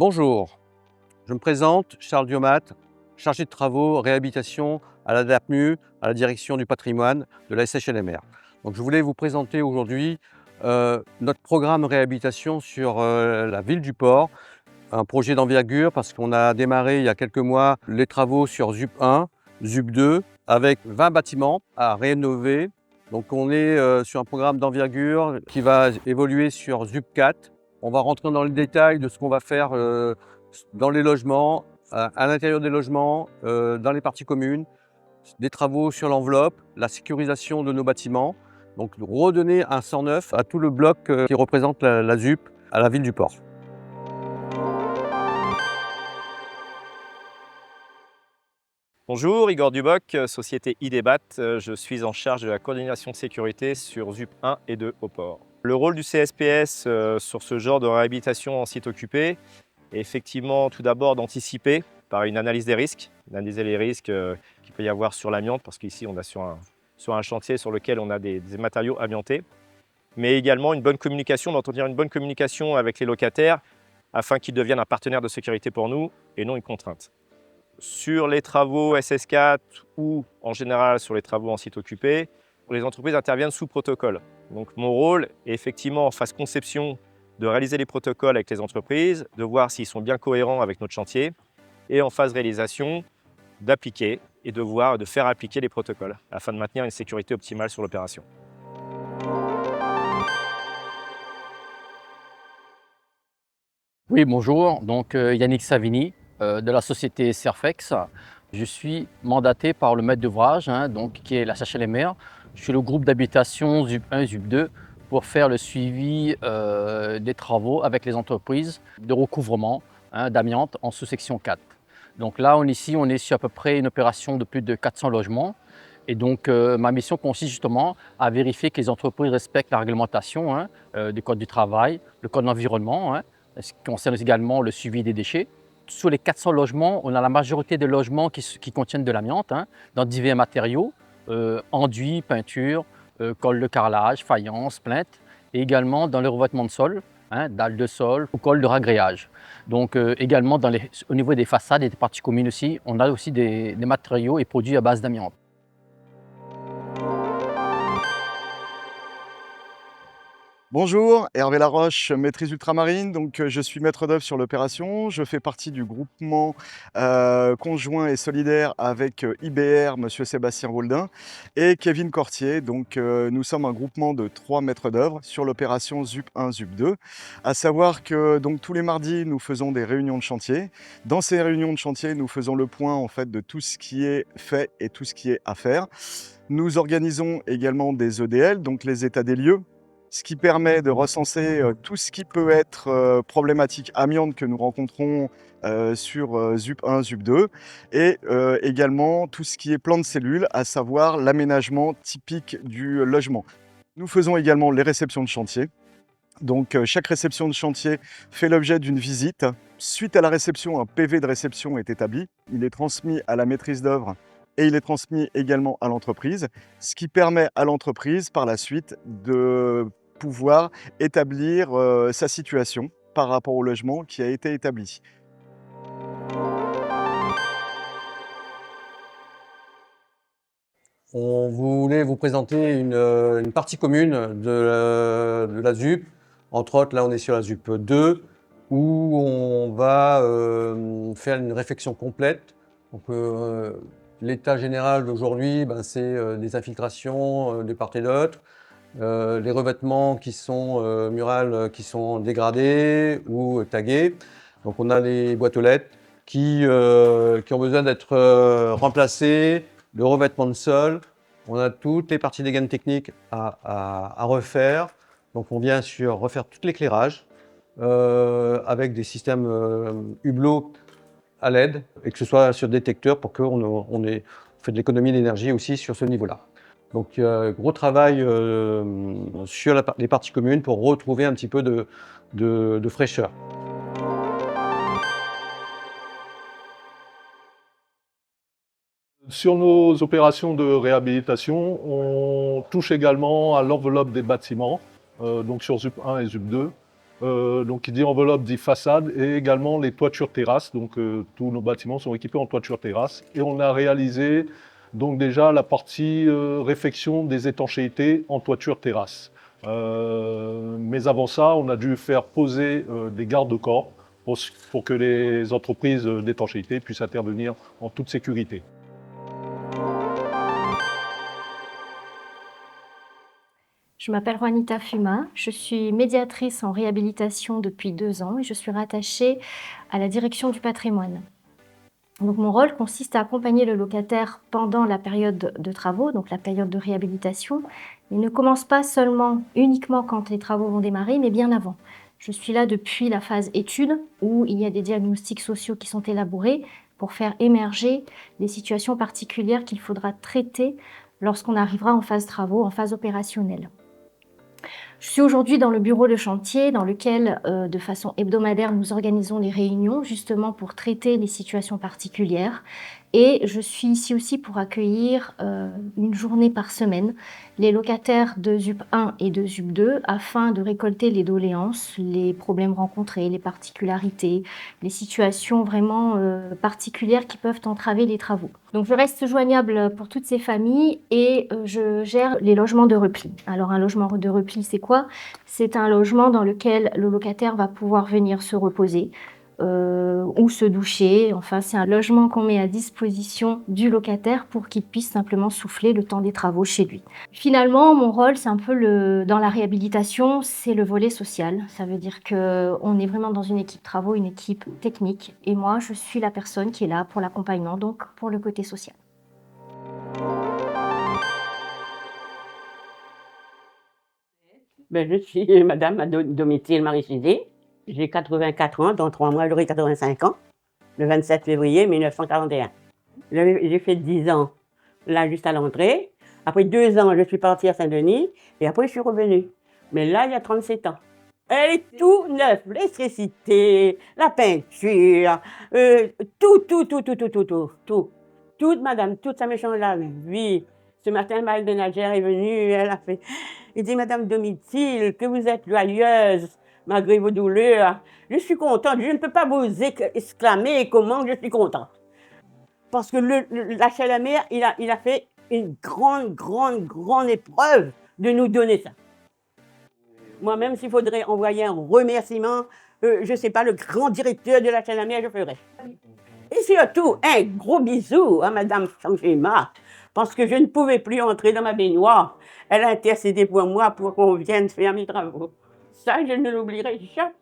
Bonjour, je me présente, Charles Diomat, chargé de travaux, réhabilitation à la DAPMU, à la direction du patrimoine de la SHLMR. Donc, je voulais vous présenter aujourd'hui notre programme réhabilitation sur la ville du Port, un projet d'envergure parce qu'on a démarré il y a quelques mois les travaux sur ZUP 1, ZUP 2, avec 20 bâtiments à rénover. Donc on est sur un programme d'envergure qui va évoluer sur ZUP 4. On va rentrer dans le détail de ce qu'on va faire dans les logements, à l'intérieur des logements, dans les parties communes, des travaux sur l'enveloppe, la sécurisation de nos bâtiments. Donc redonner un sang neuf à tout le bloc qui représente la ZUP à la ville du Port. Bonjour, Igor Duboc, société IDEBAT. Je suis en charge de la coordination sécurité sur ZUP 1 et 2 au port. Le rôle du CSPS sur ce genre de réhabilitation en site occupé est effectivement tout d'abord d'anticiper par une analyse des risques, d'analyser les risques qu'il peut y avoir sur l'amiante, parce qu'ici on est sur un chantier sur lequel on a des matériaux amiantés, mais également une bonne communication, d'entretenir une bonne communication avec les locataires afin qu'ils deviennent un partenaire de sécurité pour nous et non une contrainte. Sur les travaux SS4 ou en général sur les travaux en site occupé, les entreprises interviennent sous protocole. Donc mon rôle est effectivement en phase conception de réaliser les protocoles avec les entreprises, de voir s'ils sont bien cohérents avec notre chantier et en phase réalisation d'appliquer et de faire appliquer les protocoles afin de maintenir une sécurité optimale sur l'opération. Oui, bonjour. Donc Yannick Savini de la société Serfex. Je suis mandaté par le maître d'ouvrage, donc qui est la SHLMR. Je suis le groupe d'habitation ZUP 1 et ZUP 2 pour faire le suivi des travaux avec les entreprises de recouvrement d'amiante en sous-section 4. Donc là, ici, on est sur à peu près une opération de plus de 400 logements. Et donc, ma mission consiste justement à vérifier que les entreprises respectent la réglementation du Code du travail, le Code de l'environnement, ce qui concerne également le suivi des déchets. Sur les 400 logements, on a la majorité des logements qui contiennent de l'amiante dans divers matériaux, enduit, peinture, colle de carrelage, faïence, plinthe, et également dans le revêtement de sol, dalles de sol ou colle de ragréage. Donc également au niveau des façades et des parties communes aussi, on a aussi des matériaux et produits à base d'amiante. Bonjour, Hervé Laroche, maîtrise ultramarine. Donc, je suis maître d'œuvre sur l'opération. Je fais partie du groupement conjoint et solidaire avec IBR, monsieur Sébastien Roldin, et Kevin Cortier. Donc, nous sommes un groupement de 3 maîtres d'œuvre sur l'opération ZUP 1, ZUP 2. À savoir que donc, tous les mardis, nous faisons des réunions de chantier. Dans ces réunions de chantier, nous faisons le point en fait de tout ce qui est fait et tout ce qui est à faire. Nous organisons également des EDL, donc les états des lieux, ce qui permet de recenser tout ce qui peut être problématique amiante que nous rencontrons sur ZUP 1, ZUP 2, et également tout ce qui est plan de cellule, à savoir l'aménagement typique du logement. Nous faisons également les réceptions de chantier. Donc chaque réception de chantier fait l'objet d'une visite. Suite à la réception, un PV de réception est établi. Il est transmis à la maîtrise d'œuvre et il est transmis également à l'entreprise, ce qui permet à l'entreprise par la suite de pouvoir établir sa situation par rapport au logement qui a été établi. On voulait vous présenter une partie commune de la ZUP. Entre autres, là, on est sur la ZUP 2, où on va faire une réflexion complète. Donc, l'état général d'aujourd'hui, c'est des infiltrations de part et d'autre, les revêtements qui sont murales, qui sont dégradés ou tagués. Donc, on a les boîtes aux lettres qui ont besoin d'être remplacées, le revêtement de sol. On a toutes les parties des gaines techniques à refaire. Donc on vient sur refaire tout l'éclairage avec des systèmes Hublot à LED et que ce soit sur détecteur pour qu'on fait de l'économie d'énergie aussi sur ce niveau-là. Donc gros travail sur les parties communes pour retrouver un petit peu de fraîcheur. Sur nos opérations de réhabilitation, on touche également à l'enveloppe des bâtiments, donc sur ZUP 1 et ZUP 2. Donc qui dit enveloppe dit façade et également les toitures terrasses. Donc tous nos bâtiments sont équipés en toiture terrasse. Et on a réalisé donc déjà la partie réfection des étanchéités en toiture terrasse. Mais avant ça, on a dû faire poser des garde-corps pour que les entreprises d'étanchéité puissent intervenir en toute sécurité. Je m'appelle Juanita Fuma, je suis médiatrice en réhabilitation depuis 2 ans et je suis rattachée à la direction du patrimoine. Donc mon rôle consiste à accompagner le locataire pendant la période de travaux, donc la période de réhabilitation. Il ne commence pas uniquement quand les travaux vont démarrer, mais bien avant. Je suis là depuis la phase étude où il y a des diagnostics sociaux qui sont élaborés pour faire émerger les situations particulières qu'il faudra traiter lorsqu'on arrivera en phase travaux, en phase opérationnelle. Je suis aujourd'hui dans le bureau de chantier dans lequel, de façon hebdomadaire, nous organisons des réunions justement pour traiter les situations particulières. Et je suis ici aussi pour accueillir une journée par semaine les locataires de ZUP 1 et de ZUP 2 afin de récolter les doléances, les problèmes rencontrés, les particularités, les situations vraiment particulières qui peuvent entraver les travaux. Donc je reste joignable pour toutes ces familles et je gère les logements de repli. Alors un logement de repli, c'est quoi? C'est un logement dans lequel le locataire va pouvoir venir se reposer ou se doucher. Enfin, c'est un logement qu'on met à disposition du locataire pour qu'il puisse simplement souffler le temps des travaux chez lui. Finalement, mon rôle, c'est un peu dans la réhabilitation, c'est le volet social. Ça veut dire qu'on est vraiment dans une équipe travaux, une équipe technique. Et moi, je suis la personne qui est là pour l'accompagnement, donc pour le côté social. Je suis Madame Domitille Marie-Chédé. J'ai 84 ans, dans 3 mois j'aurai 85 ans, le 27 février 1941. J'ai fait 10 ans là juste à l'entrée. Après 2 ans, je suis partie à Saint-Denis et après je suis revenue. Mais là, il y a 37 ans. Elle est tout neuf, l'électricité, la peinture, tout. Tout, madame, tout ça me change la vie. Ce matin, Marie de Nager est venue, elle a fait... Il dit, Madame Domitille, que vous êtes joyeuse, malgré vos douleurs. Je suis contente, je ne peux pas vous exclamer comment je suis contente. Parce que l'HLMR, il a fait une grande épreuve de nous donner ça. Moi-même, s'il faudrait envoyer un remerciement, je ne sais pas, le grand directeur de l'HLMR, je ferais. Et surtout, un gros bisou à Madame Changema, parce que je ne pouvais plus entrer dans ma baignoire. Elle a intercédé pour moi pour qu'on vienne faire mes travaux. Ça, je ne l'oublierai jamais.